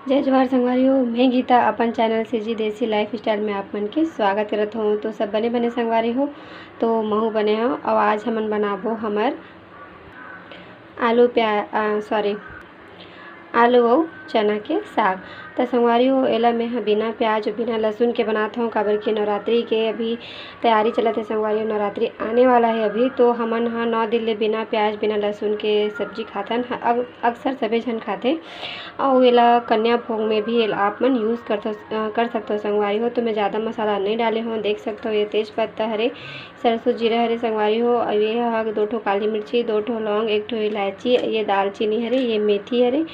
जय जवाहर संगवारी हो। मैं गीता अपन चैनल से जी देसी लाइफ स्टाइल में आप मन के स्वागत करत हूँ। तो सब बने बने संगवारी हो तो महू बने हो। और आज हमन बनाबो हमर आलू और चना के साग। तो संगवारी हो एला मैं बिना प्याज और बिना लहसुन के बनाता हूँ, काबर कि नवरात्रि के अभी तैयारी चलत है संगवारी हो। नवरात्रि आने वाला है अभी, तो हमन 9 दिन ले बिना प्याज बिना लहसुन के सब्जी खाथन। अक्सर सभी जन खाते और एला कन्या भोग में भी एला आप मन यूज़ कर सकते हो संगवारी हो। तो मैं ज़्यादा मसाला नहीं डाले हूँ, देख सकते हो। ये तेज पत्ता हरे, सरसों जीरा हरे संगवारी हो। और ये 2 ठो काली मिर्ची, 2 ठो लौंग, 1 ठो इलायची, ये दालचीनी हरे, ये मेथी हरे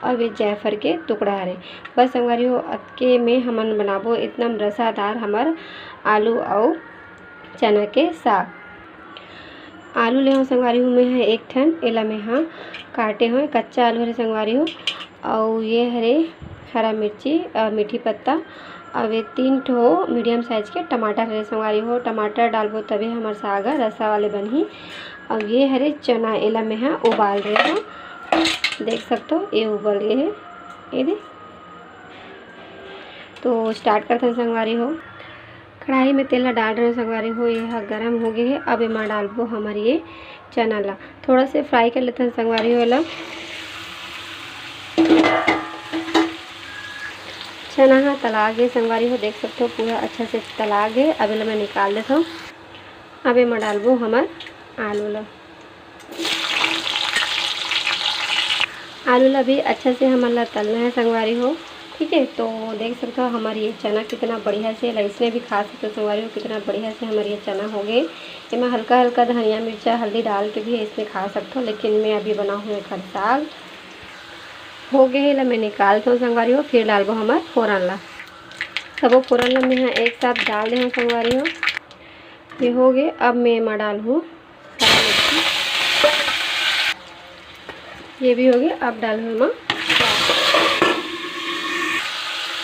और ये जायफल के टुकड़ा हरे। बस संगवारी हो अतके में हमन बनाबो एकदम रसादार हमर आलू और चना के साग। आलू ले हो संगवारी हो मैं है 1 ठन, एला मैं काटे हो कच्चा आलू हरे संगवारी हो। और ये हरे हरा मिर्ची और मीठी पत्ता और ये 3 ठो मीडियम साइज के टमाटर हरे संगवारी हो। टमाटर डालबो तभी हमार साग रसा वाले बनही। और ये हरे चना, एला मैं उबाल रहे हो, देख सकते हो ये उबल गए है। ये दे तो स्टार्ट करते हैं संगवारी हो। कढ़ाई में तेल डाल रहे हैं संगवारी हो, यह गरम हो गए है। अब इमा डालबो हमारे ये चना ला थोड़ा से फ्राई कर लेते हैं संगवारी हो। ला चना तला गए संगवारी हो, देख सकते हो पूरा अच्छा से तला गए। अब इला मैं निकाल देता हूँ। अब इमा डालबो हमार आलू ला भी अच्छा से हमन तलना है संगवारी हो, ठीक है। तो देख सकते हो हमारी ये चना कितना बढ़िया से इसमें भी खा सकते हो संगवारी हो। कितना बढ़िया से हमारे ये चना हो गए। इसमें हल्का हल्का धनिया मिर्चा हल्दी डाल के भी इसमें खा सकते हो, लेकिन मैं अभी बनाऊँ हूँ एक साग हो गए। ला मैं निकालता हूँ संगवारी हो। फिर डालबो हमार फोरन ला, सबो फोरन ला मैं एक साथ डाल दे हूँ संगवारी हो। ये हो गए। अब मैं इमा डाल हूँ हरा मिर्ची, ये भी हो गया। अब डाल हूँ माँ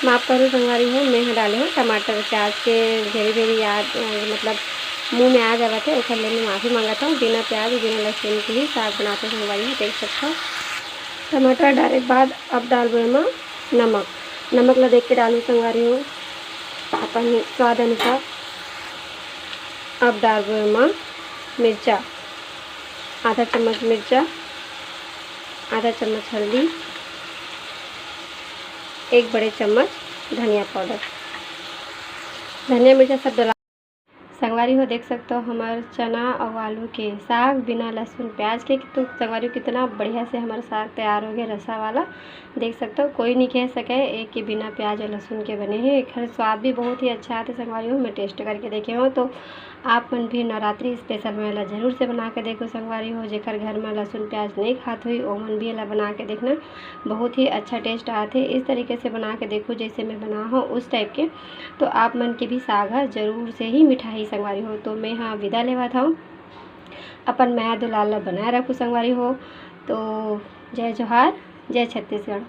माफ़ करो संगवारी हो, मैं डाले हूँ टमाटर प्याज के भेरी याद मतलब मुंह में आ जावा थे, उखर ले मैं माफ़ी मांगता हूँ। बिना प्याज बिना लहसुन के ही साग बनाते संगवारी हो, देख सकते हो। टमाटर डाले के बाद अब डालबो एमा नमक ला देख के डालू संगवारी हो अपन स्वाद अनुसार। अब डालबो एमा मिर्चा, आधा चम्मच मिर्चा, आधा चम्मच हल्दी, 1 बड़े चम्मच धनिया पाउडर। धनिया मिर्चा सब डाला संगवारी हो, देख सकते हो हमारे चना और आलू के साग बिना लहसुन प्याज के। तो संगवारी हो कितना बढ़िया से हमारा साग तैयार हो गया रसा वाला, देख सकते हो। कोई नहीं कह सके एक के बिना प्याज और लहसुन के बने हैं। एक स्वाद भी बहुत ही अच्छा आता है संगवारी हो। मैं टेस्ट करके देखे हो, तो आप मन भी नवरात्रि स्पेशल में ला जरूर से बना के देखो संगवारी हो। जेकर घर में लहसुन प्याज नहीं खात हुई ओमन भी एला बना के देखना, बहुत ही अच्छा टेस्ट आते। इस तरीके से बना के देखो जैसे मैं बना हो उस टाइप के, तो आप मन के भी साग जरूर से ही मिठाई संगवारी हो। तो मैं विदा लेवा था अपन माया दुलाल ला बनाए रखूँ संगवारी हो। तो जय जोहार, जय छत्तीसगढ़।